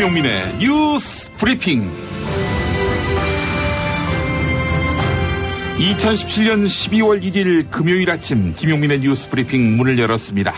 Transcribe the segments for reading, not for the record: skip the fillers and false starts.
김용민의 뉴스 브리핑. 2017년 12월 1일 금요일 아침 김용민의 뉴스 브리핑 문을 열었습니다.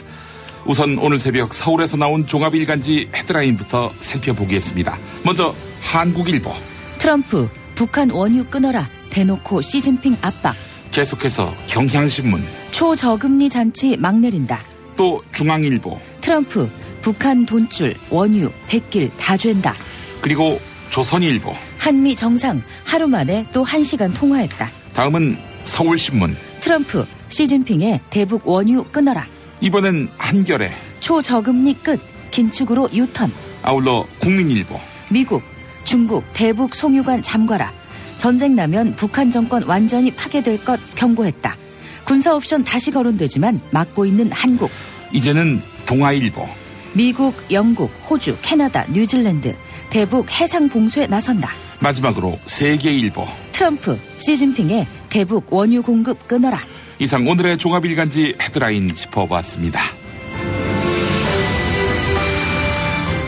우선 오늘 새벽 서울에서 나온 종합일간지 헤드라인부터 살펴보겠습니다. 먼저 한국일보. 트럼프, 북한 원유 끊어라. 대놓고 시진핑 압박. 계속해서 경향신문. 초저금리 잔치 막 내린다. 또 중앙일보. 트럼프, 북한 돈줄, 원유, 백길 다 죄다. 그리고 조선일보. 한미 정상 하루 만에 또 1시간 통화했다. 다음은 서울신문. 트럼프, 시진핑의 대북 원유 끊어라. 이번엔 한겨레. 초저금리 끝, 긴축으로 유턴. 아울러 국민일보. 미국, 중국 대북 송유관 잠가라. 전쟁 나면 북한 정권 완전히 파괴될 것 경고했다. 군사 옵션 다시 거론되지만 막고 있는 한국. 이제는 동아일보. 미국, 영국, 호주, 캐나다, 뉴질랜드 대북 해상 봉쇄에 나선다. 마지막으로 세계일보. 트럼프, 시진핑의 대북 원유 공급 끊어라. 이상 오늘의 종합일간지 헤드라인 짚어봤습니다.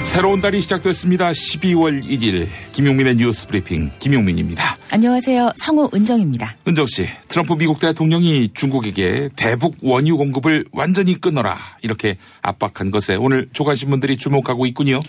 새로운 달이 시작됐습니다. 12월 1일 김용민의 뉴스 브리핑 김용민입니다. 안녕하세요. 성우 은정입니다. 은정씨, 트럼프 미국 대통령이 중국에게 대북 원유 공급을 완전히 끊어라 이렇게 압박한 것에 오늘 조간신문들이 주목하고 있군요.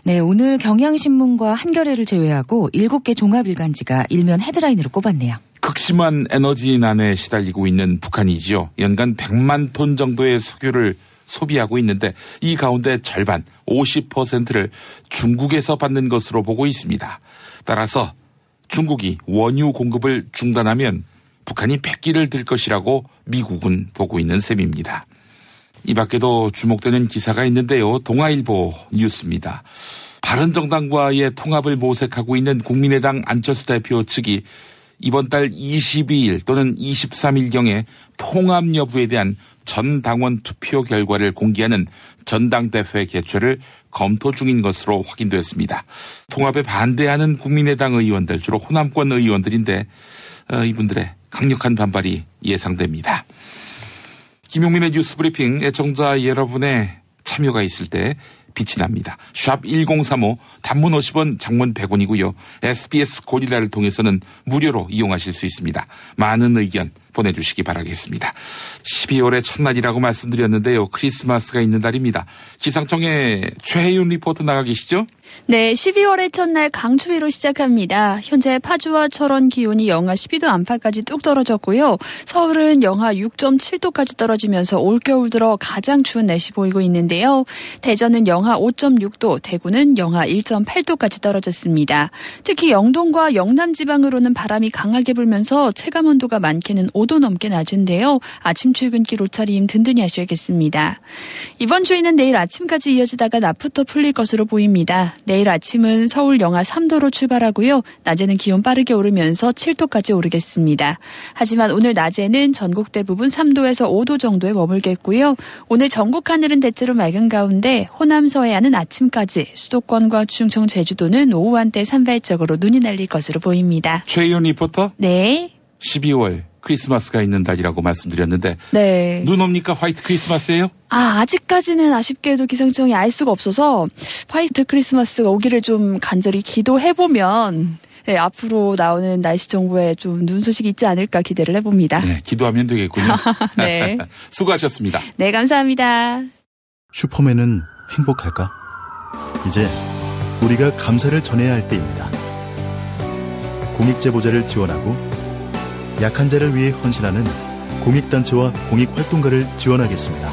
네, 오늘 경향신문과 한겨레를 제외하고 7개 종합일간지가 일면 헤드라인으로 꼽았네요. 극심한 에너지난에 시달리고 있는 북한이지요. 연간 100만 톤 정도의 석유를 소비하고 있는데 이 가운데 절반 50%를 중국에서 받는 것으로 보고 있습니다. 따라서 중국이 원유 공급을 중단하면 북한이 백기를 들 것이라고 미국은 보고 있는 셈입니다. 이 밖에도 주목되는 기사가 있는데요. 동아일보 뉴스입니다. 바른정당과의 통합을 모색하고 있는 국민의당 안철수 대표 측이 이번 달 22일 또는 23일경에 통합 여부에 대한 전 당원 투표 결과를 공개하는 전당대회 개최를 검토 중인 것으로 확인됐습니다. 통합에 반대하는 국민의당 의원들, 주로 호남권 의원들인데 이분들의 강력한 반발이 예상됩니다. 김용민의 뉴스 브리핑 애청자 여러분의 참여가 있을 때 빛이 납니다. 샵 1035 단문 50원 장문 100원이고요. SBS 고릴라를 통해서는 무료로 이용하실 수 있습니다. 많은 의견 보내주시기 바라겠습니다. 12월의 첫날이라고 말씀드렸는데요. 크리스마스가 있는 달입니다. 기상청에 최혜윤 리포터 나가 계시죠? 네, 12월의 첫날 강추위로 시작합니다. 현재 파주와 철원 기온이 영하 12도 안팎까지 뚝 떨어졌고요. 서울은 영하 6.7도까지 떨어지면서 올겨울 들어 가장 추운 날씨 보이고 있는데요. 대전은 영하 5.6도, 대구는 영하 1.8도까지 떨어졌습니다. 특히 영동과 영남 지방으로는 바람이 강하게 불면서 체감온도가 많게는 5도 넘게 낮은데요. 아침 출근길 옷차림 든든히 하셔야겠습니다. 이번 추위는 내일 아침까지 이어지다가 낮부터 풀릴 것으로 보입니다. 내일 아침은 서울 영하 3도로 출발하고요. 낮에는 기온 빠르게 오르면서 7도까지 오르겠습니다. 하지만 오늘 낮에는 전국 대부분 3도에서 5도 정도에 머물겠고요. 오늘 전국 하늘은 대체로 맑은 가운데 호남 서해안은 아침까지, 수도권과 충청 제주도는 오후 한때 산발적으로 눈이 날릴 것으로 보입니다. 최희연 리포터? 네. 12월 크리스마스가 있는 달이라고 말씀드렸는데 네. 눈 옵니까? 화이트 크리스마스예요? 아직까지는 아쉽게도 기상청이 알 수가 없어서 화이트 크리스마스가 오기를 좀 간절히 기도해보면 네, 앞으로 나오는 날씨 정보에 좀 눈 소식이 있지 않을까 기대를 해봅니다. 네, 기도하면 되겠군요. 네. 수고하셨습니다. 네, 감사합니다. 슈퍼맨은 행복할까? 이제 우리가 감사를 전해야 할 때입니다. 공익제보자를 지원하고 약한 자를 위해 헌신하는 공익단체와 공익활동가를 지원하겠습니다.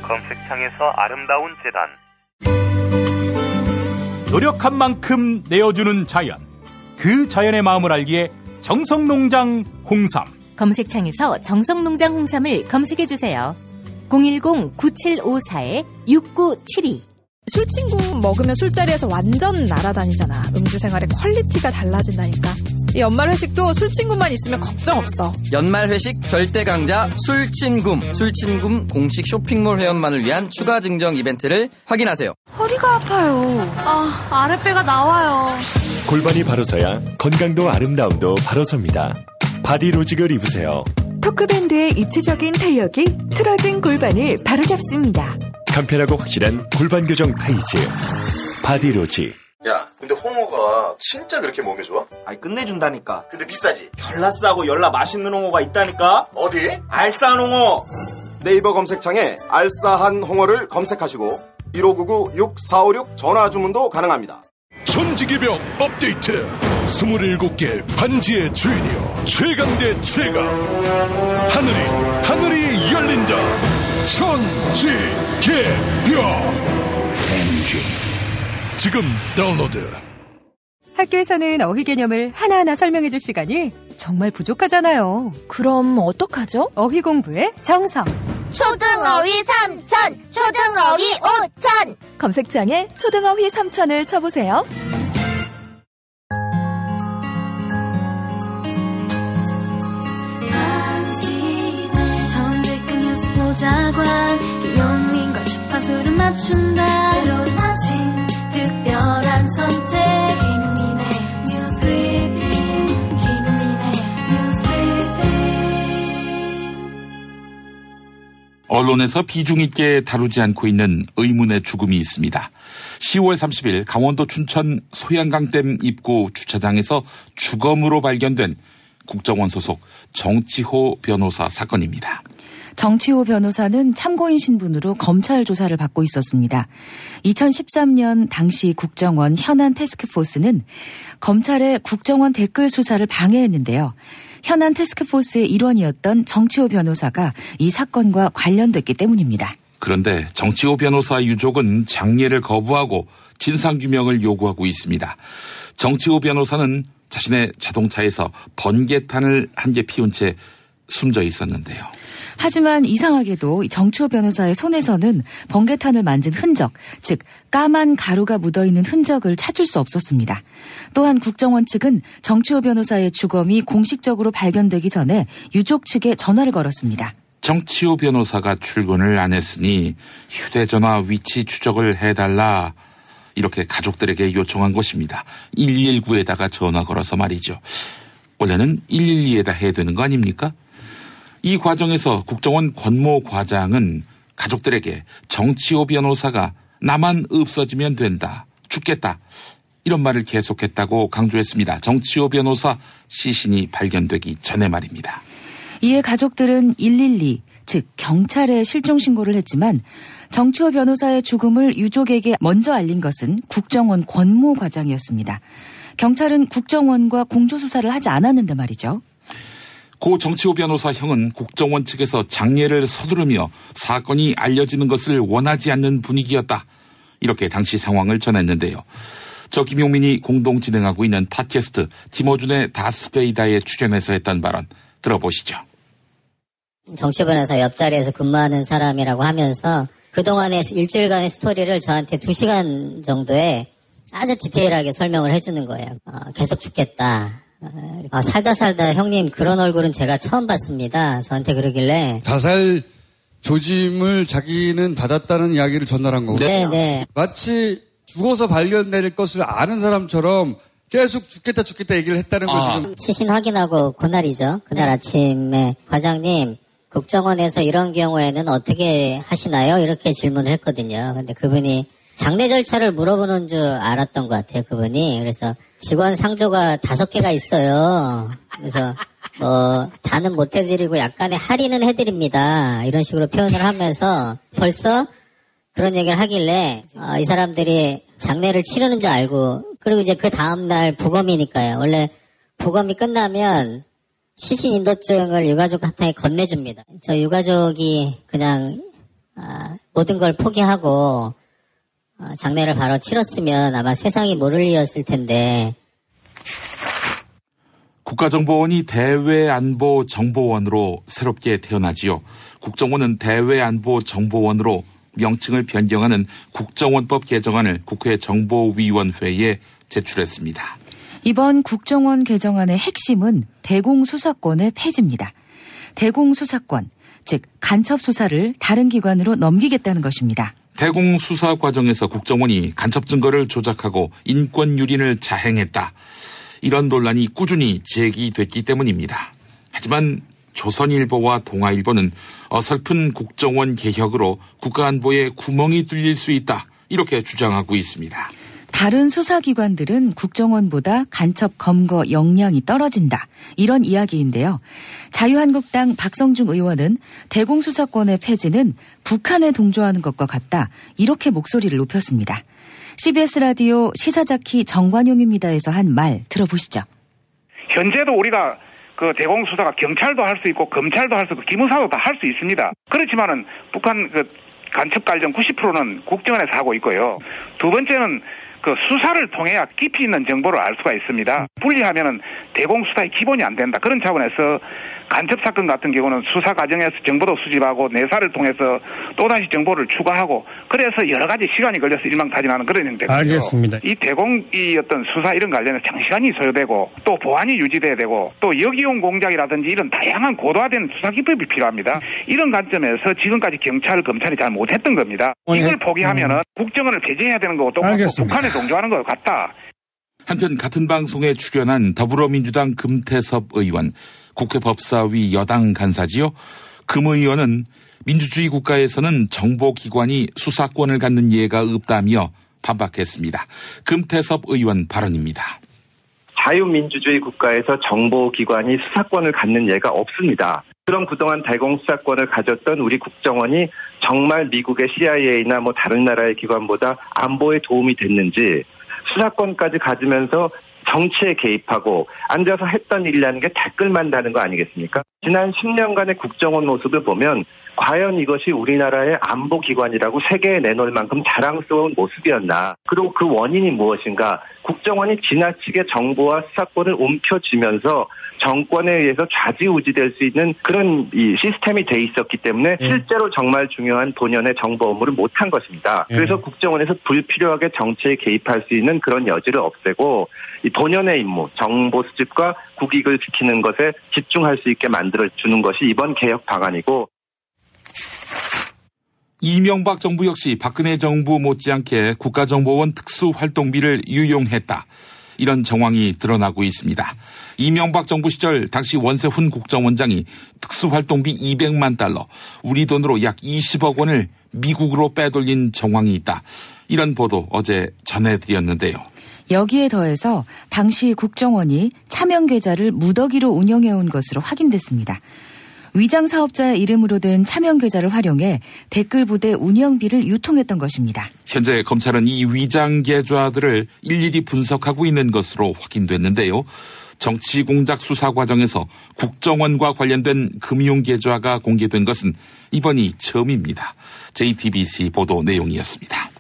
검색창에서 아름다운 재단. 노력한 만큼 내어주는 자연. 그 자연의 마음을 알기에 정성농장 홍삼. 검색창에서 정성농장 홍삼을 검색해주세요. 010-9754-6972. 술친구 먹으면 술자리에서 완전 날아다니잖아. 음주 생활의 퀄리티가 달라진다니까. 이 연말 회식도 술친구만 있으면 걱정 없어. 연말 회식 절대 강자 술친굼. 술친굼 공식 쇼핑몰 회원만을 위한 추가 증정 이벤트를 확인하세요. 허리가 아파요. 아랫배가 나와요. 골반이 바로 서야 건강도 아름다움도 바로 섭니다. 바디로직을 입으세요. 토크밴드의 입체적인 탄력이 틀어진 골반을 바로잡습니다. 간편하고 확실한 골반 교정 타이즈 바디로직. 야, 근데 홍어가 진짜 그렇게 몸에 좋아? 아이, 끝내준다니까. 근데 비싸지? 별나 싸고 열나 맛있는 홍어가 있다니까. 어디? 알싸한 홍어. 네이버 검색창에 알싸한 홍어를 검색하시고 1599-6456 전화 주문도 가능합니다. 천지개벽 업데이트. 27개 반지의 주인이여 최강 대 최강. 하늘이 열린다. 천지개벽 NG. 지금 다운로드. 학교에서는 어휘 개념을 하나하나 설명해줄 시간이 정말 부족하잖아요. 그럼 어떡하죠? 어휘 공부의 정성. 초등어휘 3000, 초등어휘 5000. 검색창에 초등어휘 3000을 쳐보세요. 정직한 뉴스 보자관 김용민과 주파수를 맞춘다. 새로운 아침 특별한 선택 김용민의 뉴스 브리핑. 김용민의 뉴스 브리핑. 언론에서 비중 있게 다루지 않고 있는 의문의 죽음이 있습니다. 10월 30일 강원도 춘천 소양강댐 입구 주차장에서 주검으로 발견된 국정원 소속 정치호 변호사 사건입니다. 정치호 변호사는 참고인 신분으로 검찰 조사를 받고 있었습니다. 2013년 당시 국정원 현안 태스크포스는 검찰의 국정원 댓글 수사를 방해했는데요. 현안 태스크포스의 일원이었던 정치호 변호사가 이 사건과 관련됐기 때문입니다. 그런데 정치호 변호사 유족은 장례를 거부하고 진상규명을 요구하고 있습니다. 정치호 변호사는 자신의 자동차에서 번개탄을 한 개 피운 채 숨져 있었는데요. 하지만 이상하게도 정치호 변호사의 손에서는 번개탄을 만진 흔적, 즉 까만 가루가 묻어있는 흔적을 찾을 수 없었습니다. 또한 국정원 측은 정치호 변호사의 주검이 공식적으로 발견되기 전에 유족 측에 전화를 걸었습니다. 정치호 변호사가 출근을 안 했으니 휴대전화 위치 추적을 해달라. 이렇게 가족들에게 요청한 것입니다. 119에다가 전화 걸어서 말이죠. 원래는 112에다 해야 되는 거 아닙니까? 이 과정에서 국정원 권모 과장은 가족들에게 정치호 변호사가 나만 없어지면 된다. 죽겠다. 이런 말을 계속했다고 강조했습니다. 정치호 변호사 시신이 발견되기 전에 말입니다. 이에 가족들은 112, 즉 경찰에 실종 신고를 했지만 정치호 변호사의 죽음을 유족에게 먼저 알린 것은 국정원 권모 과장이었습니다. 경찰은 국정원과 공조수사를 하지 않았는데 말이죠. 고 정치호 변호사 형은 국정원 측에서 장례를 서두르며 사건이 알려지는 것을 원하지 않는 분위기였다. 이렇게 당시 상황을 전했는데요. 저 김용민이 공동 진행하고 있는 팟캐스트 김어준의 다스베이다에 출연해서 했던 발언 들어보시죠. 정치호 변호사 옆자리에서 근무하는 사람이라고 하면서 그동안의 일주일간의 스토리를 저한테 2시간 정도에 아주 디테일하게 설명을 해주는 거예요. 계속 죽겠다. 살다 형님 그런 얼굴은 제가 처음 봤습니다. 저한테 그러길래 자살 조짐을 자기는 받았다는 이야기를 전달한 거고요. 네. 마치 죽어서 발견될 것을 아는 사람처럼 계속 죽겠다 얘기를 했다는 거죠. 시신 확인하고 그날이죠. 그날 아침에 과장님 국정원에서 이런 경우에는 어떻게 하시나요? 이렇게 질문을 했거든요. 근데 그분이 장례 절차를 물어보는 줄 알았던 것 같아요. 그분이. 그래서 직원 상조가 5개가 있어요. 그래서 다는 못 해드리고 약간의 할인은 해드립니다. 이런 식으로 표현을 하면서 벌써 그런 얘기를 하길래 이 사람들이 장례를 치르는 줄 알고 그리고 이제 그 다음날 부검이니까요. 원래 부검이 끝나면 시신 인도증을 유가족한테 건네줍니다. 저 유가족이 그냥 모든 걸 포기하고 장례를 바로 치렀으면 아마 세상이 모를 일이었을 텐데. 국가정보원이 대외안보정보원으로 새롭게 태어나지요. 국정원은 대외안보정보원으로 명칭을 변경하는 국정원법 개정안을 국회 정보위원회에 제출했습니다. 이번 국정원 개정안의 핵심은 대공수사권의 폐지입니다. 대공수사권, 즉 간첩 수사를 다른 기관으로 넘기겠다는 것입니다. 대공수사 과정에서 국정원이 간첩 증거를 조작하고 인권 유린을 자행했다. 이런 논란이 꾸준히 제기됐기 때문입니다. 하지만 조선일보와 동아일보는 어설픈 국정원 개혁으로 국가안보에 구멍이 뚫릴 수 있다. 이렇게 주장하고 있습니다. 다른 수사기관들은 국정원보다 간첩 검거 역량이 떨어진다. 이런 이야기인데요. 자유한국당 박성중 의원은 대공수사권의 폐지는 북한에 동조하는 것과 같다. 이렇게 목소리를 높였습니다. CBS 라디오 시사자키 정관용입니다에서 한 말 들어보시죠. 현재도 우리가 그 대공수사가 경찰도 할 수 있고 검찰도 할 수 있고 기무사도 다 할 수 있습니다. 그렇지만은 북한 그 간첩 관련 90%는 국정원에서 하고 있고요. 두 번째는 그 수사를 통해야 깊이 있는 정보를 알 수가 있습니다. 분리하면은 대공수사의 기본이 안 된다. 그런 차원에서 간첩 사건 같은 경우는 수사 과정에서 정보도 수집하고 내사를 통해서 또다시 정보를 추가하고 그래서 여러 가지 시간이 걸려서 일망타진하는 그런 형태거든요. 알겠습니다. 이 대공이 어떤 수사 이런 관련해서 장시간이 소요되고 또 보안이 유지돼야 되고 또 역이용 공작이라든지 이런 다양한 고도화된 수사 기법이 필요합니다. 이런 관점에서 지금까지 경찰, 검찰이 잘 못했던 겁니다. 이걸 포기하면은 국정원을 폐지해야 되는 거고 또 북한에 동조하는 것 같다. 한편 같은 방송에 출연한 더불어민주당 금태섭 의원, 국회 법사위 여당 간사지요. 금 의원은 민주주의 국가에서는 정보기관이 수사권을 갖는 예가 없다며 반박했습니다. 금태섭 의원 발언입니다. 자유민주주의 국가에서 정보기관이 수사권을 갖는 예가 없습니다. 그럼 그동안 대공수사권을 가졌던 우리 국정원이 정말 미국의 CIA나 뭐 다른 나라의 기관보다 안보에 도움이 됐는지 수사권까지 가지면서 정치에 개입하고 앉아서 했던 일이라는 게 댓글만 다는 거 아니겠습니까? 지난 10년간의 국정원 모습을 보면 과연 이것이 우리나라의 안보기관이라고 세계에 내놓을 만큼 자랑스러운 모습이었나. 그리고 그 원인이 무엇인가. 국정원이 지나치게 정보와 수사권을 움켜쥐면서 정권에 의해서 좌지우지될 수 있는 그런 이 시스템이 돼 있었기 때문에 실제로 정말 중요한 본연의 정보 업무를 못한 것입니다. 그래서 국정원에서 불필요하게 정치에 개입할 수 있는 그런 여지를 없애고 이 본연의 임무, 정보 수집과 국익을 지키는 것에 집중할 수 있게 만들어주는 것이 이번 개혁 방안이고 이명박 정부 역시 박근혜 정부 못지않게 국가정보원 특수활동비를 유용했다. 이런 정황이 드러나고 있습니다. 이명박 정부 시절 당시 원세훈 국정원장이 특수활동비 200만 달러, 우리 돈으로 약 20억 원을 미국으로 빼돌린 정황이 있다. 이런 보도 어제 전해드렸는데요. 여기에 더해서 당시 국정원이 차명 계좌를 무더기로 운영해온 것으로 확인됐습니다. 위장 사업자의 이름으로 된 차명 계좌를 활용해 댓글 부대 운영비를 유통했던 것입니다. 현재 검찰은 이 위장 계좌들을 일일이 분석하고 있는 것으로 확인됐는데요. 정치 공작 수사 과정에서 국정원과 관련된 금융 계좌가 공개된 것은 이번이 처음입니다. JTBC 보도 내용이었습니다.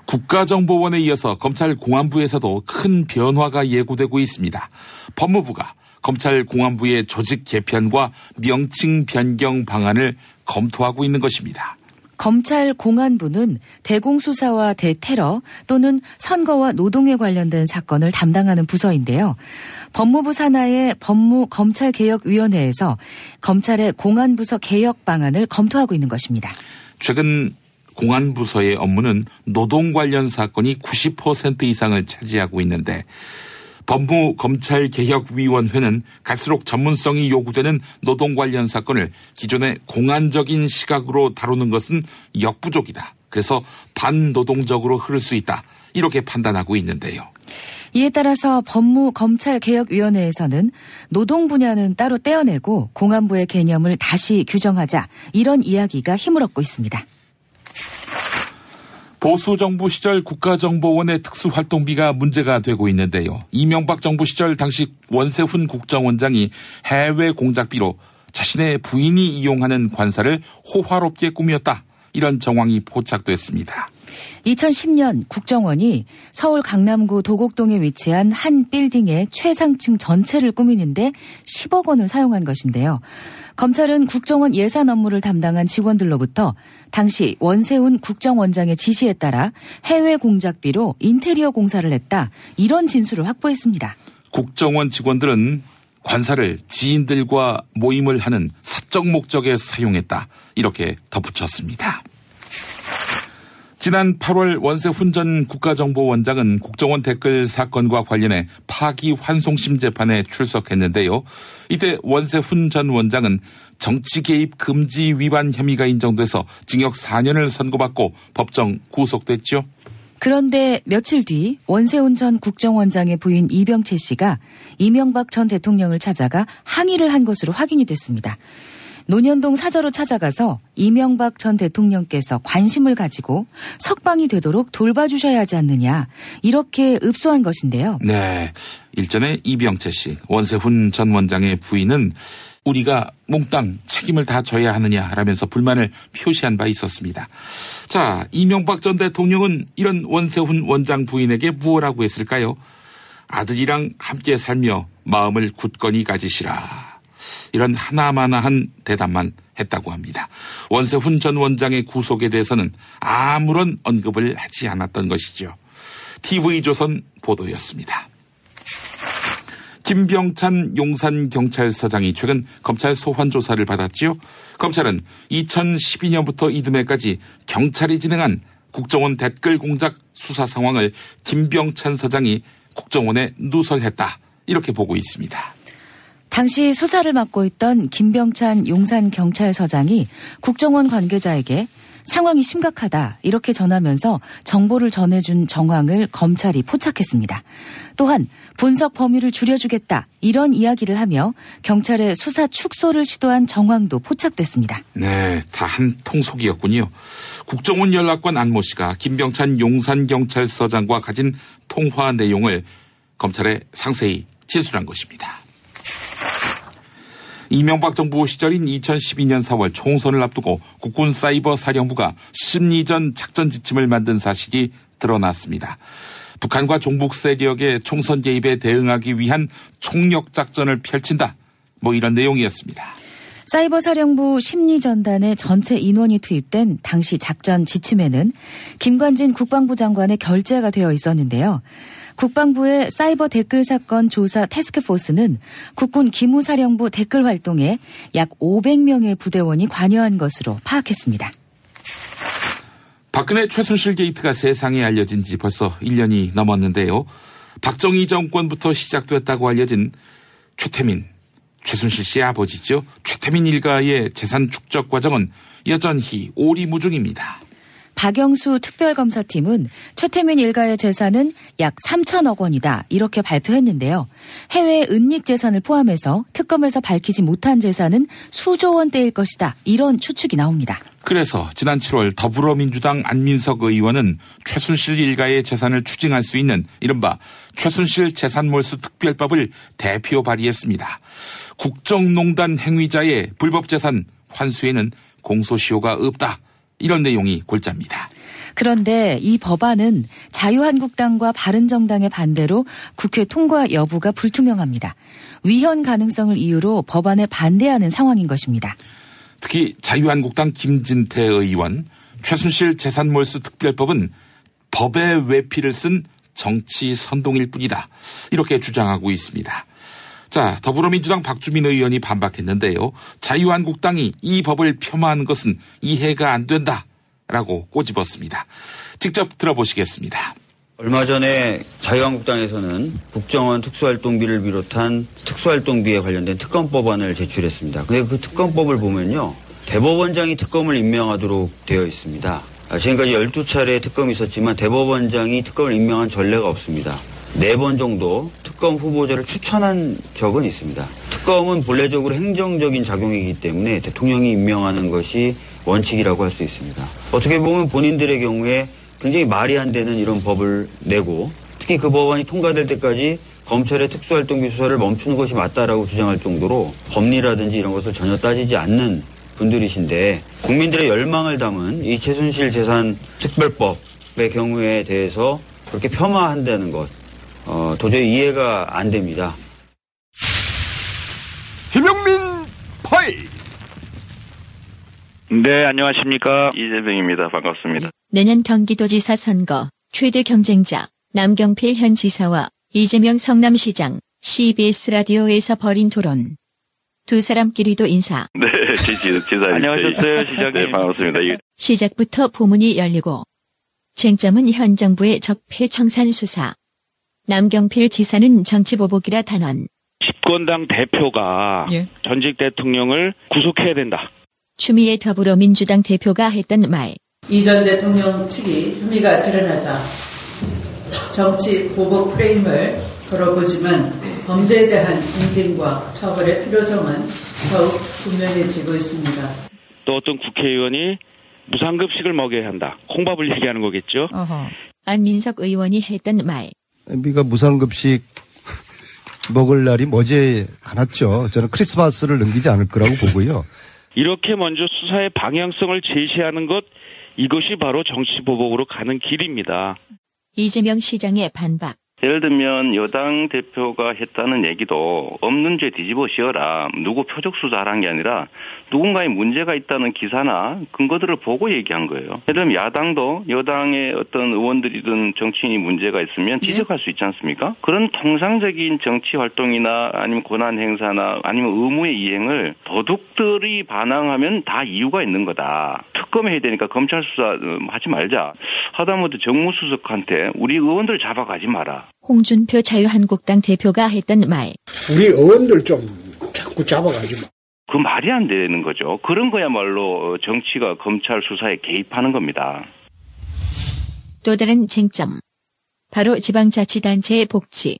국가정보원에 이어서 검찰 공안부에서도 큰 변화가 예고되고 있습니다. 법무부가 검찰 공안부의 조직 개편과 명칭 변경 방안을 검토하고 있는 것입니다. 검찰 공안부는 대공수사와 대테러 또는 선거와 노동에 관련된 사건을 담당하는 부서인데요. 법무부 산하의 법무검찰개혁위원회에서 검찰의 공안부서 개혁 방안을 검토하고 있는 것입니다. 최근 공안부서의 업무는 노동 관련 사건이 90% 이상을 차지하고 있는데 법무검찰개혁위원회는 갈수록 전문성이 요구되는 노동 관련 사건을 기존의 공안적인 시각으로 다루는 것은 역부족이다. 그래서 반노동적으로 흐를 수 있다. 이렇게 판단하고 있는데요. 이에 따라서 법무검찰개혁위원회에서는 노동 분야는 따로 떼어내고 공안부의 개념을 다시 규정하자. 이런 이야기가 힘을 얻고 있습니다. 보수 정부 시절 국가정보원의 특수활동비가 문제가 되고 있는데요. 이명박 정부 시절 당시 원세훈 국정원장이 해외 공작비로 자신의 부인이 이용하는 관사를 호화롭게 꾸몄다. 이런 정황이 포착됐습니다. 2010년 국정원이 서울 강남구 도곡동에 위치한 한 빌딩의 최상층 전체를 꾸미는데 10억 원을 사용한 것인데요. 검찰은 국정원 예산 업무를 담당한 직원들로부터 당시 원세훈 국정원장의 지시에 따라 해외 공작비로 인테리어 공사를 했다. 이런 진술을 확보했습니다. 국정원 직원들은 관사를 지인들과 모임을 하는 사적 목적에 사용했다. 이렇게 덧붙였습니다. 지난 8월 원세훈 전 국가정보원장은 국정원 댓글 사건과 관련해 파기환송심 재판에 출석했는데요. 이때 원세훈 전 원장은 정치 개입 금지 위반 혐의가 인정돼서 징역 4년을 선고받고 법정 구속됐죠. 그런데 며칠 뒤 원세훈 전 국정원장의 부인 이병채 씨가 이명박 전 대통령을 찾아가 항의를 한 것으로 확인이 됐습니다. 논현동 사저로 찾아가서 이명박 전 대통령께서 관심을 가지고 석방이 되도록 돌봐주셔야 하지 않느냐 이렇게 읍소한 것인데요. 네, 일전에 이병채 씨, 원세훈 전 원장의 부인은 우리가 몽땅 책임을 다 져야 하느냐라면서 불만을 표시한 바 있었습니다. 자, 이명박 전 대통령은 이런 원세훈 원장 부인에게 무엇라고 했을까요? 아들이랑 함께 살며 마음을 굳건히 가지시라. 이런 하나마나한 대답만 했다고 합니다. 원세훈 전 원장의 구속에 대해서는 아무런 언급을 하지 않았던 것이죠. TV조선 보도였습니다. 김병찬 용산경찰서장이 최근 검찰 소환 조사를 받았지요. 검찰은 2012년부터 이듬해까지 경찰이 진행한 국정원 댓글 공작 수사 상황을 김병찬 서장이 국정원에 누설했다. 이렇게 보고 있습니다. 당시 수사를 맡고 있던 김병찬 용산경찰서장이 국정원 관계자에게 상황이 심각하다 이렇게 전하면서 정보를 전해준 정황을 검찰이 포착했습니다. 또한 분석 범위를 줄여주겠다 이런 이야기를 하며 경찰의 수사 축소를 시도한 정황도 포착됐습니다. 네, 다 한 통속이었군요. 국정원 연락관 안모 씨가 김병찬 용산경찰서장과 가진 통화 내용을 검찰에 상세히 진술한 것입니다. 이명박 정부 시절인 2012년 4월 총선을 앞두고 국군 사이버 사령부가 심리전 작전 지침을 만든 사실이 드러났습니다. 북한과 종북 세력의 총선 개입에 대응하기 위한 총력 작전을 펼친다. 뭐 이런 내용이었습니다. 사이버 사령부 심리전단의 전체 인원이 투입된 당시 작전 지침에는 김관진 국방부 장관의 결재가 되어 있었는데요. 국방부의 사이버 댓글 사건 조사 태스크포스는 국군 기무사령부 댓글 활동에 약 500명의 부대원이 관여한 것으로 파악했습니다. 박근혜 최순실 게이트가 세상에 알려진 지 벌써 1년이 넘었는데요. 박정희 정권부터 시작됐다고 알려진 최순실 씨의 아버지죠. 최태민 일가의 재산 축적 과정은 여전히 오리무중입니다. 박영수 특별검사팀은 최태민 일가의 재산은 약 3천억 원이다 이렇게 발표했는데요. 해외 은닉 재산을 포함해서 특검에서 밝히지 못한 재산은 수조 원대일 것이다 이런 추측이 나옵니다. 그래서 지난 7월 더불어민주당 안민석 의원은 최순실 일가의 재산을 추징할 수 있는 이른바 최순실 재산몰수 특별법을 대표 발의했습니다. 국정농단 행위자의 불법 재산 환수에는 공소시효가 없다. 이런 내용이 골자입니다. 그런데 이 법안은 자유한국당과 바른정당의 반대로 국회 통과 여부가 불투명합니다. 위헌 가능성을 이유로 법안에 반대하는 상황인 것입니다. 특히 자유한국당 김진태 의원, 최순실 재산몰수 특별법은 법의 외피를 쓴 정치 선동일 뿐이다. 이렇게 주장하고 있습니다. 자, 더불어민주당 박주민 의원이 반박했는데요. 자유한국당이 이 법을 폄하하는 것은 이해가 안 된다라고 꼬집었습니다. 직접 들어보시겠습니다. 얼마 전에 자유한국당에서는 국정원 특수활동비를 비롯한 특수활동비에 관련된 특검법안을 제출했습니다. 근데 그 특검법을 보면요. 대법원장이 특검을 임명하도록 되어 있습니다. 지금까지 12차례 특검이 있었지만 대법원장이 특검을 임명한 전례가 없습니다. 4번 정도 특검 후보자를 추천한 적은 있습니다. 특검은 본래적으로 행정적인 작용이기 때문에 대통령이 임명하는 것이 원칙이라고 할 수 있습니다. 어떻게 보면 본인들의 경우에 굉장히 말이 안 되는 이런 법을 내고 특히 그 법안이 통과될 때까지 검찰의 특수활동비 수사를 멈추는 것이 맞다라고 주장할 정도로 법리라든지 이런 것을 전혀 따지지 않는 분들이신데 국민들의 열망을 담은 이 최순실 재산 특별법의 경우에 대해서 그렇게 폄하한다는 것 도저히 이해가 안 됩니다. 김용민 파일. 네, 안녕하십니까. 이재명입니다. 반갑습니다. 내년 경기도지사 선거 최대 경쟁자 남경필 현 지사와 이재명 성남시장 CBS 라디오에서 벌인 토론. 두 사람끼리도 인사. 네, 지사님. 안녕하셨어요, 시장님. 네, 반갑습니다. 시작부터 포문이 열리고 쟁점은 현 정부의 적폐 청산 수사. 남경필 지사는 정치보복이라 단언. 집권당 대표가 전직 대통령을 구속해야 된다. 추미애 더불어민주당 대표가 했던 말. 이 전 대통령 측이 혐의가 드러나자 정치 보복 프레임을 걸어보지만 범죄에 대한 인증과 처벌의 필요성은 더욱 분명해지고 있습니다. 또 어떤 국회의원이 무상급식을 먹여야 한다. 콩밥을 얘기하는 거겠죠. 안민석 의원이 했던 말. MB가 무상급식 먹을 날이 머지 않았죠. 저는 크리스마스를 넘기지 않을 거라고 보고요. 이렇게 먼저 수사의 방향성을 제시하는 것, 이것이 바로 정치보복으로 가는 길입니다. 이재명 시장의 반박. 예를 들면 여당 대표가 했다는 얘기도 없는 죄 뒤집어 씌워라. 누구 표적 수사하라는 게 아니라 누군가의 문제가 있다는 기사나 근거들을 보고 얘기한 거예요. 예를 들면 야당도 여당의 어떤 의원들이든 정치인이 문제가 있으면 지적할 수 있지 않습니까? 그런 통상적인 정치 활동이나 아니면 권한 행사나 아니면 의무의 이행을 도둑들이 반항하면 다 이유가 있는 거다. 특검해야 되니까 검찰 수사 하지 말자. 하다못해 정무수석한테 우리 의원들 잡아가지 마라. 홍준표 자유한국당 대표가 했던 말. 우리 의원들 좀 자꾸 잡아가지 마. 그 말이 안 되는 거죠. 그런 거야말로 정치가 검찰 수사에 개입하는 겁니다. 또 다른 쟁점. 바로 지방자치단체의 복지.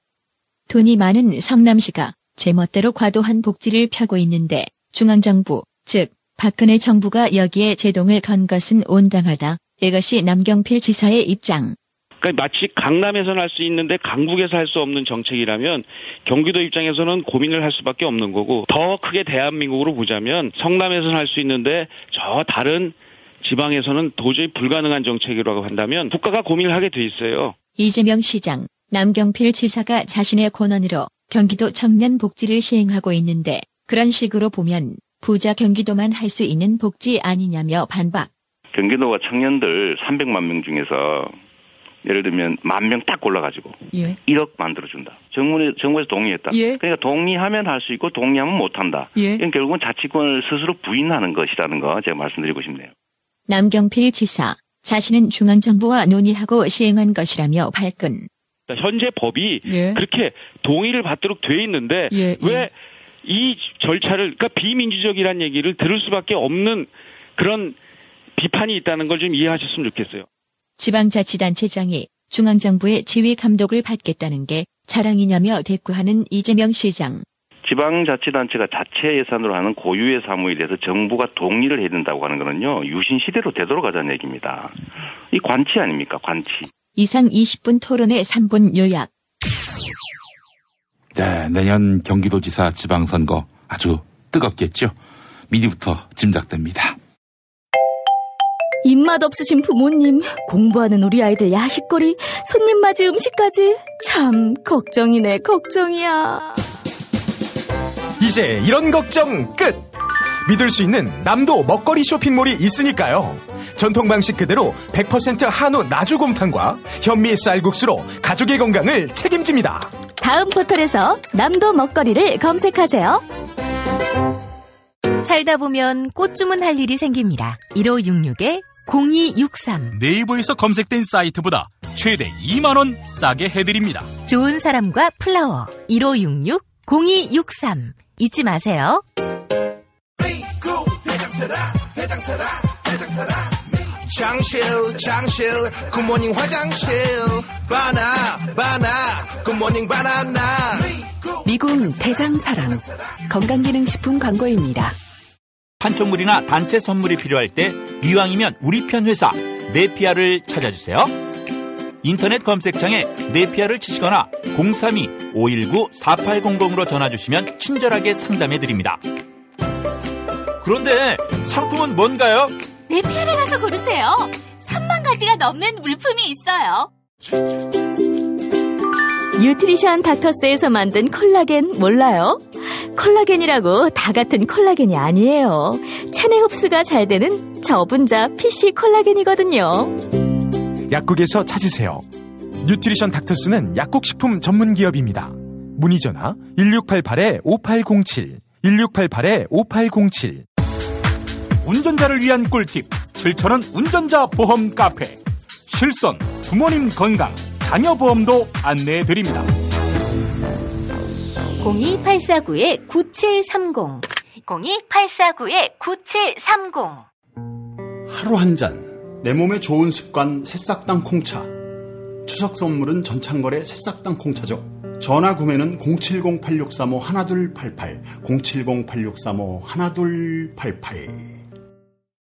돈이 많은 성남시가 제멋대로 과도한 복지를 펴고 있는데 중앙정부, 즉 박근혜 정부가 여기에 제동을 건 것은 온당하다. 이것이 남경필 지사의 입장. 그러니까 마치 강남에서는 할 수 있는데 강북에서 할 수 없는 정책이라면 경기도 입장에서는 고민을 할 수밖에 없는 거고, 더 크게 대한민국으로 보자면 성남에서는 할 수 있는데 저 다른 지방에서는 도저히 불가능한 정책이라고 한다면 국가가 고민을 하게 돼 있어요. 이재명 시장, 남경필 지사가 자신의 권한으로 경기도 청년 복지를 시행하고 있는데 그런 식으로 보면 부자 경기도만 할 수 있는 복지 아니냐며 반박. 경기도가 청년들 300만 명 중에서 예를 들면 10,000명 딱 골라가지고 1억 만들어준다. 정부에서 동의했다. 그러니까 동의하면 할 수 있고 동의하면 못한다. 이건 결국은 자치권을 스스로 부인하는 것이라는 거 제가 말씀드리고 싶네요. 남경필 지사, 자신은 중앙정부와 논의하고 시행한 것이라며 발끈. 현재 법이 그렇게 동의를 받도록 돼 있는데 왜 이 절차를, 그러니까 비민주적이라는 얘기를 들을 수밖에 없는 그런 비판이 있다는 걸 좀 이해하셨으면 좋겠어요. 지방자치단체장이 중앙정부의 지휘 감독을 받겠다는 게 자랑이냐며 대꾸하는 이재명 시장. 지방자치단체가 자체 예산으로 하는 고유의 사무에 대해서 정부가 동의를 해야 된다고 하는 거는요, 유신시대로 되돌아가자는 얘기입니다. 이 관치 아닙니까? 관치. 이상 20분 토론의 3분 요약. 네, 내년 경기도지사 지방선거 아주 뜨겁겠죠. 미리부터 짐작됩니다. 입맛 없으신 부모님, 공부하는 우리 아이들 야식거리, 손님 맞이 음식까지 참 걱정이네, 걱정이야. 이제 이런 걱정 끝! 믿을 수 있는 남도 먹거리 쇼핑몰이 있으니까요. 전통 방식 그대로 100% 한우 나주곰탕과 현미 쌀국수로 가족의 건강을 책임집니다. 다음 포털에서 남도 먹거리를 검색하세요. 살다 보면 꽃 주문할 일이 생깁니다. 1566-0263. 네이버에서 검색된 사이트보다 최대 2만 원 싸게 해드립니다. 좋은 사람과 플라워. 1566-0263. 잊지 마세요. 장실 굿모닝 화장실 바나 굿모닝 바나나. 미국 대장사랑 건강기능식품 광고입니다. 판촉물이나 단체 선물이 필요할 때 이왕이면 우리 편 회사 네피아를 찾아주세요. 인터넷 검색창에 네피아를 치시거나 032-519-4800으로 전화주시면 친절하게 상담해드립니다. 그런데 상품은 뭔가요? 네피아를 가서 고르세요. 3만 가지가 넘는 물품이 있어요. 뉴트리션 닥터스에서 만든 콜라겐 몰라요? 콜라겐이라고 다 같은 콜라겐이 아니에요. 체내 흡수가 잘 되는 저분자 PC 콜라겐이거든요. 약국에서 찾으세요. 뉴트리션 닥터스는 약국식품 전문기업입니다. 문의전화 1688-5807 1688-5807. 운전자를 위한 꿀팁 7,000원 운전자 보험 카페. 실손, 부모님 건강, 자녀보험도 안내해드립니다. 02849-9730 02849-9730 하루 한 잔 내 몸에 좋은 습관 새싹당 콩차. 추석 선물은 전창걸의 새싹당 콩차죠. 전화 구매는 070-8635-1288 070-8635-1288.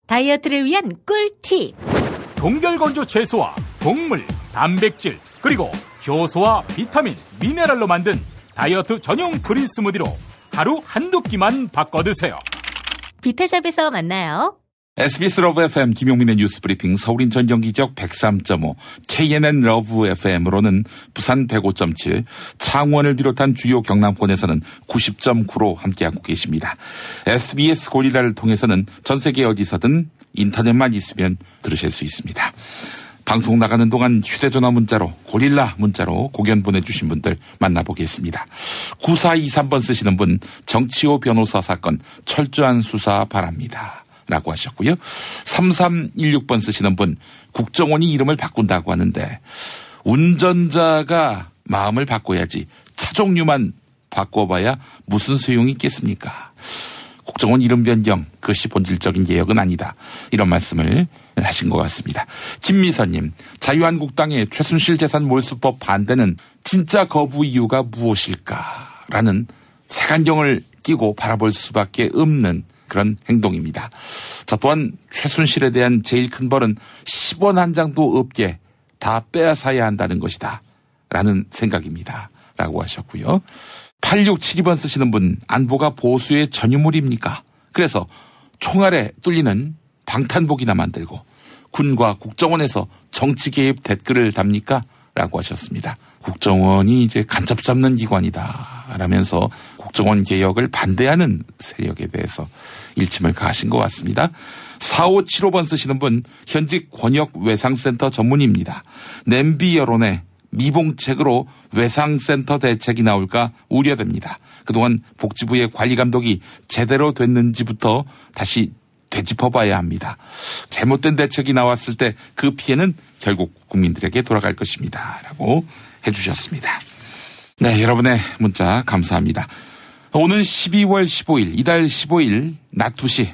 다이어트를 위한 꿀팁. 동결건조 채소와 곡물, 단백질, 그리고 효소와 비타민, 미네랄로 만든 다이어트 전용 그린 스무디로 하루 한두 끼만 바꿔 드세요. 비타샵에서 만나요. SBS 러브 FM 김용민의 뉴스 브리핑. 서울 인천 경기지역 103.5, KNN 러브 FM으로는 부산 105.7, 창원을 비롯한 주요 경남권에서는 90.9로 함께하고 계십니다. SBS 고릴라를 통해서는 전 세계 어디서든 인터넷만 있으면 들으실 수 있습니다. 방송 나가는 동안 휴대전화 문자로, 고릴라 문자로 고견 보내주신 분들 만나보겠습니다. 9423번 쓰시는 분, 정치호 변호사 사건 철저한 수사 바랍니다 라고 하셨고요. 3316번 쓰시는 분, 국정원이 이름을 바꾼다고 하는데 운전자가 마음을 바꿔야지 차 종류만 바꿔봐야 무슨 소용이 있겠습니까? 국정원 이름 변경, 그것이 본질적인 개혁은 아니다, 이런 말씀을 하신 것 같습니다. 김미선님, 자유한국당의 최순실 재산 몰수법 반대는 진짜 거부 이유가 무엇일까라는 색안경을 끼고 바라볼 수밖에 없는 그런 행동입니다. 저 또한 최순실에 대한 제일 큰 벌은 10원 한 장도 없게 다 빼앗아야 한다는 것이다 라는 생각입니다 라고 하셨고요. 8672번 쓰시는 분, 안보가 보수의 전유물입니까? 그래서 총알에 뚫리는 방탄복이나 만들고 군과 국정원에서 정치 개입 댓글을 답니까? 라고 하셨습니다. 국정원이 이제 간첩 잡는 기관이다 라면서 국정원 개혁을 반대하는 세력에 대해서 일침을 가하신 것 같습니다. 4575번 쓰시는 분, 현직 권역 외상센터 전문의입니다. 냄비 여론에 미봉책으로 외상센터 대책이 나올까 우려됩니다. 그동안 복지부의 관리 감독이 제대로 됐는지부터 다시 되짚어봐야 합니다. 잘못된 대책이 나왔을 때 그 피해는 결국 국민들에게 돌아갈 것입니다 라고 해주셨습니다. 네, 여러분의 문자 감사합니다. 오는 12월 15일, 이달 15일 낮 2시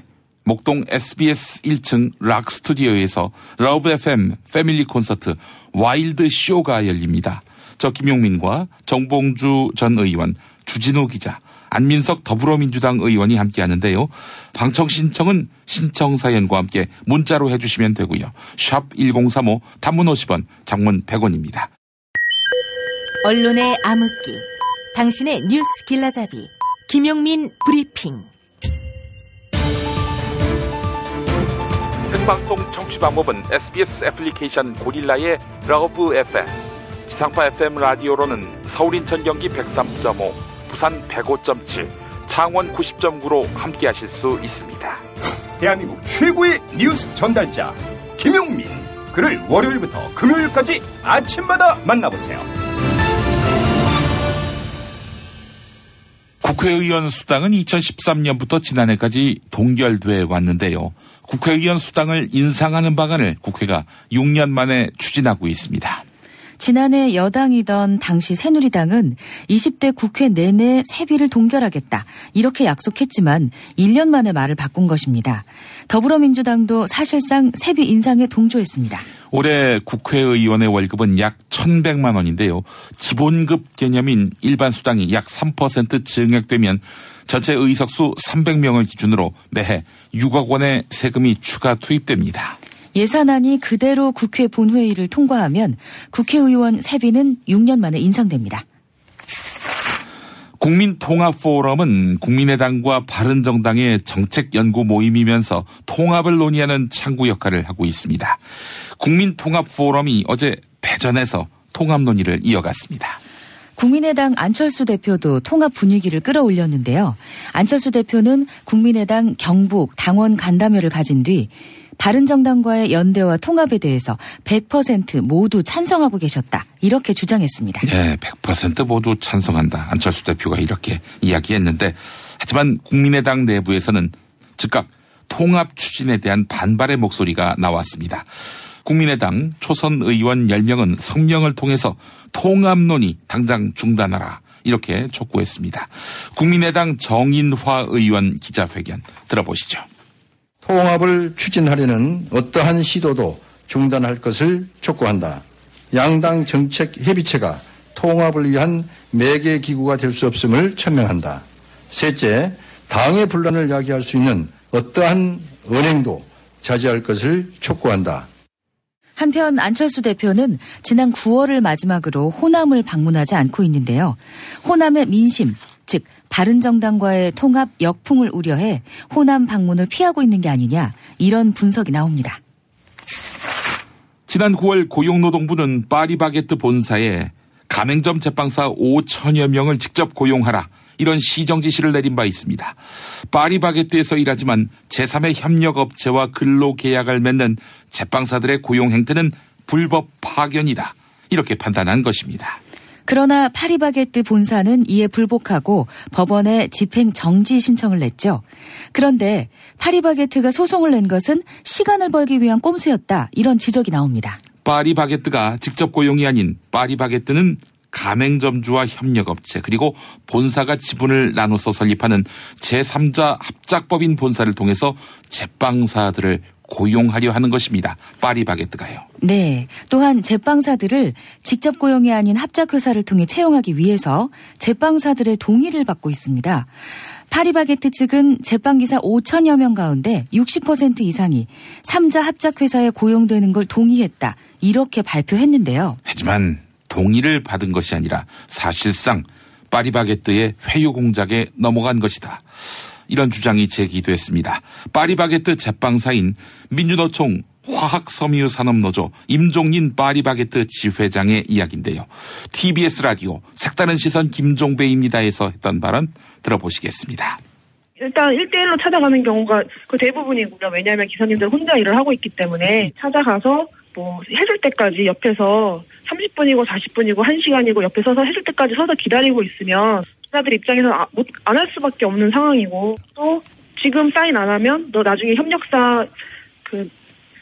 목동 SBS 1층 락 스튜디오에서 러브 FM 패밀리 콘서트 와일드 쇼가 열립니다. 저 김용민과 정봉주 전 의원, 주진우 기자, 안민석 더불어민주당 의원이 함께 하는데요. 방청 신청은 신청 사연과 함께 문자로 해주시면 되고요. 샵 1035, 단문 50원, 장문 100원입니다. 언론의 암흑기, 당신의 뉴스 길라잡이, 김용민 브리핑. 생방송 청취 방법은 SBS 애플리케이션 고릴라의 러브 FM, 지상파 FM 라디오로는 서울 인천 경기 103.5, 부산 105.7, 창원 90.9로 함께하실 수 있습니다. 대한민국 최고의 뉴스 전달자 김용민, 그를 월요일부터 금요일까지 아침마다 만나보세요. 국회의원 수당은 2013년부터 지난해까지 동결돼 왔는데요. 국회의원 수당을 인상하는 방안을 국회가 6년 만에 추진하고 있습니다. 지난해 여당이던 당시 새누리당은 20대 국회 내내 세비를 동결하겠다, 이렇게 약속했지만 1년 만에 말을 바꾼 것입니다. 더불어민주당도 사실상 세비 인상에 동조했습니다. 올해 국회의원의 월급은 약 1,100만 원인데요. 기본급 개념인 일반 수당이 약 3% 증액되면 전체 의석수 300명을 기준으로 매해 6억 원의 세금이 추가 투입됩니다. 예산안이 그대로 국회 본회의를 통과하면 국회의원 세비는 6년 만에 인상됩니다. 국민통합포럼은 국민의당과 바른정당의 정책연구 모임이면서 통합을 논의하는 창구 역할을 하고 있습니다. 국민통합포럼이 어제 대전에서 통합 논의를 이어갔습니다. 국민의당 안철수 대표도 통합 분위기를 끌어올렸는데요. 안철수 대표는 국민의당 경북 당원 간담회를 가진 뒤 바른정당과의 연대와 통합에 대해서 100% 모두 찬성하고 계셨다, 이렇게 주장했습니다. 네, 100% 모두 찬성한다, 안철수 대표가 이렇게 이야기했는데, 하지만 국민의당 내부에서는 즉각 통합 추진에 대한 반발의 목소리가 나왔습니다. 국민의당 초선 의원 10명은 성명을 통해서 통합 논의 당장 중단하라 이렇게 촉구했습니다. 국민의당 정인화 의원 기자회견 들어보시죠. 통합을 추진하려는 어떠한 시도도 중단할 것을 촉구한다. 양당 정책 협의체가 통합을 위한 매개 기구가 될 수 없음을 천명한다. 셋째, 당의 분란을 야기할 수 있는 어떠한 언행도 자제할 것을 촉구한다. 한편 안철수 대표는 지난 9월을 마지막으로 호남을 방문하지 않고 있는데요. 호남의 민심, 즉 바른정당과의 통합 역풍을 우려해 호남 방문을 피하고 있는 게 아니냐 이런 분석이 나옵니다. 지난 9월 고용노동부는 파리바게뜨 본사에 가맹점 제빵사 5천여 명을 직접 고용하라 이런 시정 지시를 내린 바 있습니다. 파리바게뜨에서 일하지만 제3의 협력업체와 근로계약을 맺는 제빵사들의 고용 행태는 불법 파견이다. 이렇게 판단한 것입니다. 그러나 파리바게뜨 본사는 이에 불복하고 법원에 집행 정지 신청을 냈죠. 그런데 파리바게뜨가 소송을 낸 것은 시간을 벌기 위한 꼼수였다. 이런 지적이 나옵니다. 파리바게뜨가 직접 고용이 아닌 파리바게뜨는 가맹점주와 협력업체 그리고 본사가 지분을 나눠서 설립하는 제3자 합작법인 본사를 통해서 제빵사들을 고용하려 하는 것입니다. 파리바게뜨가요. 네. 또한 제빵사들을 직접 고용이 아닌 합작회사를 통해 채용하기 위해서 제빵사들의 동의를 받고 있습니다. 파리바게뜨 측은 제빵기사 5천여 명 가운데 60% 이상이 3자 합작회사에 고용되는 걸 동의했다. 이렇게 발표했는데요. 하지만 동의를 받은 것이 아니라 사실상 파리바게뜨의 회유 공작에 넘어간 것이다. 이런 주장이 제기됐습니다. 파리바게뜨 제빵사인 민주노총 화학섬유산업노조 임종린 파리바게뜨 지회장의 이야기인데요. TBS 라디오 색다른 시선 김종배입니다에서 했던 발언 들어보시겠습니다. 일단 1대1로 찾아가는 경우가 그 대부분이고요. 왜냐하면 기사님들 혼자 일을 하고 있기 때문에 찾아가서 뭐 해줄 때까지 옆에서 30분이고 40분이고 1시간이고 옆에 서서 해줄 때까지 서서 기다리고 있으면 기사들 입장에서는 안 할 수밖에 없는 상황이고 또 지금 사인 안 하면 너 나중에 협력사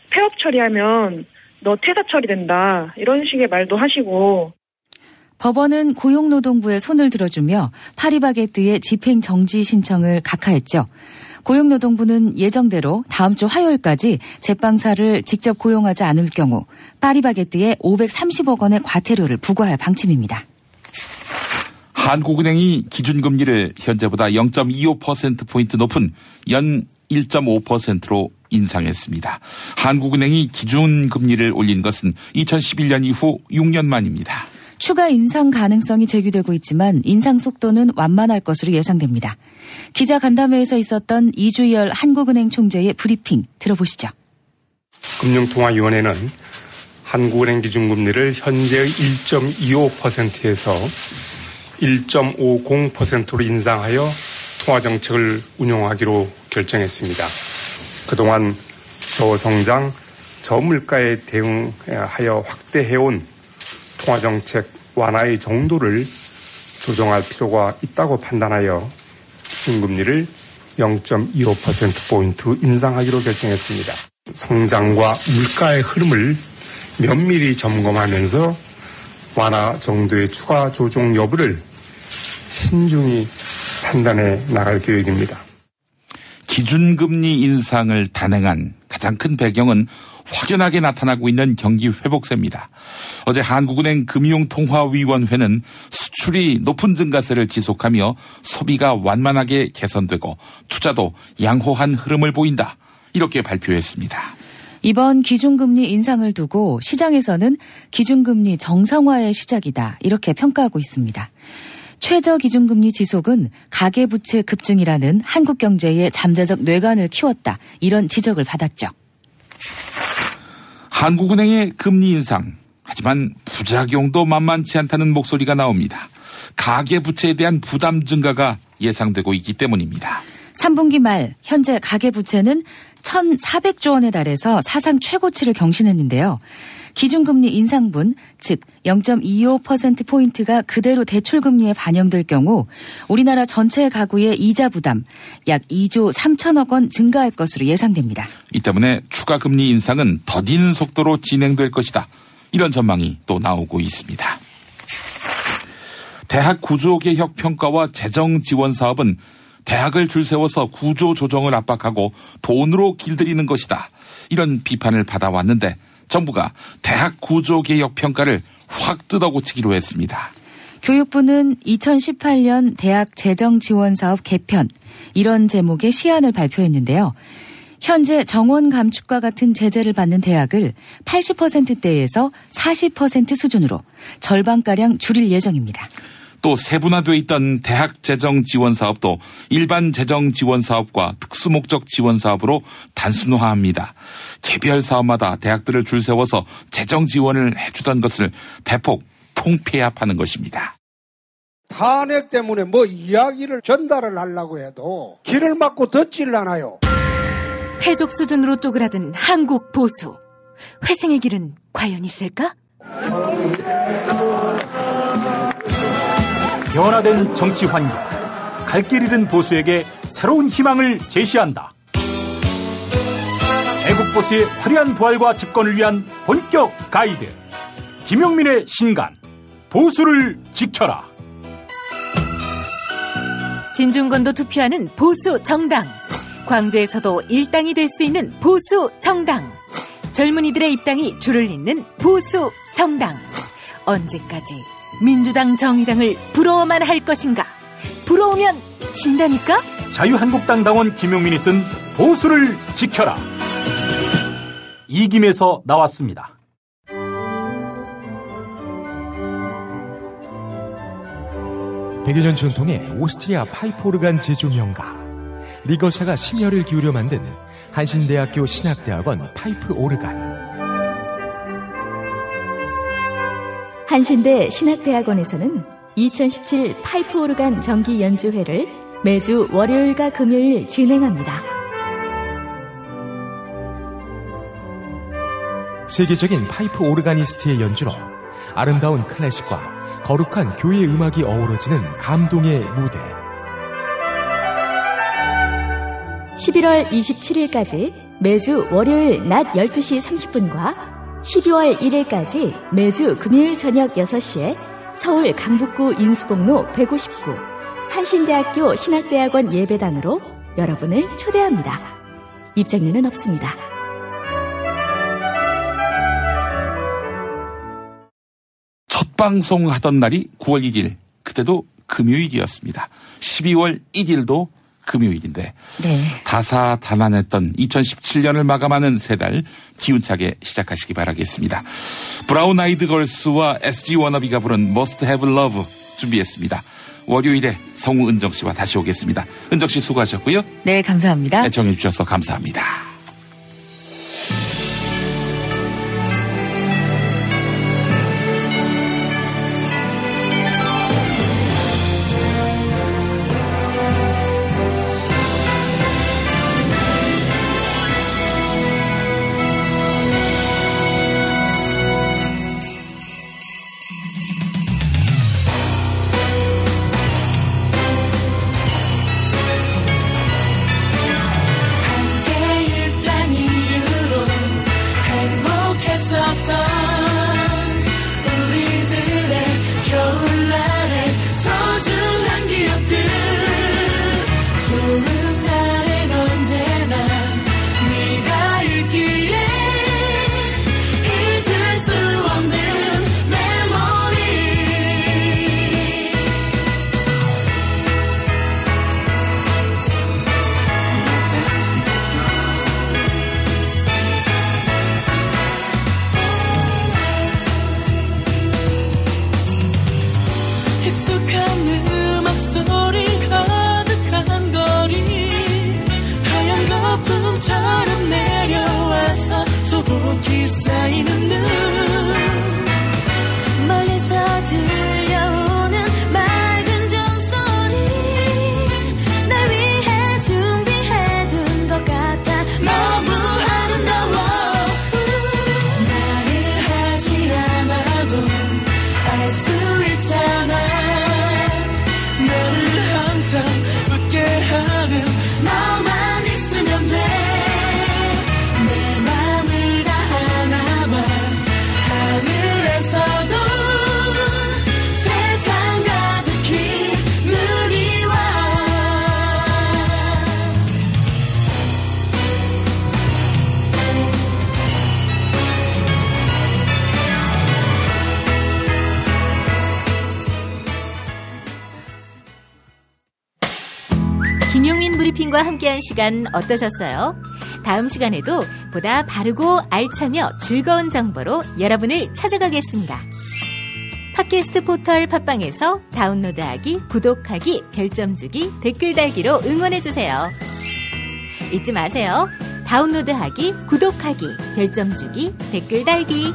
폐업 처리하면 너 퇴사 처리된다 이런 식의 말도 하시고 법원은 고용노동부의 손을 들어주며 파리바게뜨의 집행정지 신청을 각하했죠. 고용노동부는 예정대로 다음 주 화요일까지 제빵사를 직접 고용하지 않을 경우 파리바게뜨에 530억 원의 과태료를 부과할 방침입니다. 한국은행이 기준금리를 현재보다 0.25%포인트 높은 연 1.5%로 인상했습니다. 한국은행이 기준금리를 올린 것은 2011년 이후 6년 만입니다. 추가 인상 가능성이 제기되고 있지만 인상 속도는 완만할 것으로 예상됩니다. 기자간담회에서 있었던 이주열 한국은행 총재의 브리핑 들어보시죠. 금융통화위원회는 한국은행 기준금리를 현재의 1.25%에서 1.50%로 인상하여 통화정책을 운용하기로 결정했습니다. 그동안 저성장, 저물가에 대응하여 확대해온 통화정책 완화의 정도를 조정할 필요가 있다고 판단하여 기준금리를 0.25%포인트 인상하기로 결정했습니다. 성장과 물가의 흐름을 면밀히 점검하면서 완화 정도의 추가 조정 여부를 신중히 판단해 나갈 계획입니다. 기준금리 인상을 단행한 가장 큰 배경은 확연하게 나타나고 있는 경기 회복세입니다. 어제 한국은행 금융통화위원회는 수출이 높은 증가세를 지속하며 소비가 완만하게 개선되고 투자도 양호한 흐름을 보인다. 이렇게 발표했습니다. 이번 기준금리 인상을 두고 시장에서는 기준금리 정상화의 시작이다. 이렇게 평가하고 있습니다. 최저 기준금리 지속은 가계부채 급증이라는 한국 경제의 잠재적 뇌관을 키웠다. 이런 지적을 받았죠. 한국은행의 금리 인상. 하지만 부작용도 만만치 않다는 목소리가 나옵니다. 가계부채에 대한 부담 증가가 예상되고 있기 때문입니다. 3분기 말 현재 가계부채는 1,400조 원에 달해서 사상 최고치를 경신했는데요. 기준금리 인상분, 즉 0.25%포인트가 그대로 대출금리에 반영될 경우 우리나라 전체 가구의 이자 부담 약 2조 3천억 원 증가할 것으로 예상됩니다. 이 때문에 추가 금리 인상은 더딘 속도로 진행될 것이다. 이런 전망이 또 나오고 있습니다. 대학 구조개혁 평가와 재정 지원 사업은 대학을 줄 세워서 구조 조정을 압박하고 돈으로 길들이는 것이다. 이런 비판을 받아왔는데 정부가 대학 구조개혁 평가를 확 뜯어고치기로 했습니다. 교육부는 2018년 대학 재정 지원 사업 개편 이런 제목의 시안을 발표했는데요. 현재 정원 감축과 같은 제재를 받는 대학을 80%대에서 40% 수준으로 절반가량 줄일 예정입니다. 또 세분화되어 있던 대학 재정 지원 사업도 일반 재정 지원 사업과 특수목적 지원 사업으로 단순화합니다. 개별 사업마다 대학들을 줄 세워서 재정 지원을 해주던 것을 대폭 통폐합하는 것입니다. 탄핵 때문에 뭐 이야기를 전달을 하려고 해도 길을 막고 듣지를 않아요. 패족 수준으로 쪼그라든 한국 보수. 회생의 길은 과연 있을까? 변화된 정치 환경, 갈 길 잃은 보수에게 새로운 희망을 제시한다. 애국 보수의 화려한 부활과 집권을 위한 본격 가이드, 김용민의 신간, 보수를 지켜라. 진중권도 투표하는 보수 정당, 광주에서도 일당이 될 수 있는 보수 정당, 젊은이들의 입당이 줄을 잇는 보수 정당. 언제까지 민주당 정의당을 부러워만 할 것인가? 부러우면 진다니까? 자유한국당 당원 김용민이 쓴 보수를 지켜라. 이김에서 나왔습니다. 백여 년 전통의 오스트리아 파이프 오르간 제조 명가 리거샤가 심혈을 기울여 만든 한신대학교 신학대학원 파이프 오르간. 한신대 신학대학원에서는 2017 파이프 오르간 정기 연주회를 매주 월요일과 금요일 진행합니다. 세계적인 파이프 오르가니스트의 연주로 아름다운 클래식과 거룩한 교회 음악이 어우러지는 감동의 무대. 11월 27일까지 매주 월요일 낮 12시 30분과 12월 1일까지 매주 금요일 저녁 6시에 서울 강북구 인수공로 159 한신대학교 신학대학원 예배당으로 여러분을 초대합니다. 입장료는 없습니다. 첫 방송하던 날이 9월 1일, 그때도 금요일이었습니다. 12월 1일도 금요일인데 네. 다사다난했던 2017년을 마감하는 세 달 기운차게 시작하시기 바라겠습니다. 브라운 아이드 걸스와 SG 워너비가 부른 Must Have Love 준비했습니다. 월요일에 성우 은정 씨와 다시 오겠습니다. 은정 씨 수고하셨고요. 네, 감사합니다. 애청해 주셔서 감사합니다. 김용민 브리핑과 함께한 시간 어떠셨어요? 다음 시간에도 보다 바르고 알차며 즐거운 정보로 여러분을 찾아가겠습니다. 팟캐스트 포털 팟빵에서 다운로드하기, 구독하기, 별점 주기, 댓글 달기로 응원해주세요. 잊지 마세요. 다운로드하기, 구독하기, 별점 주기, 댓글 달기.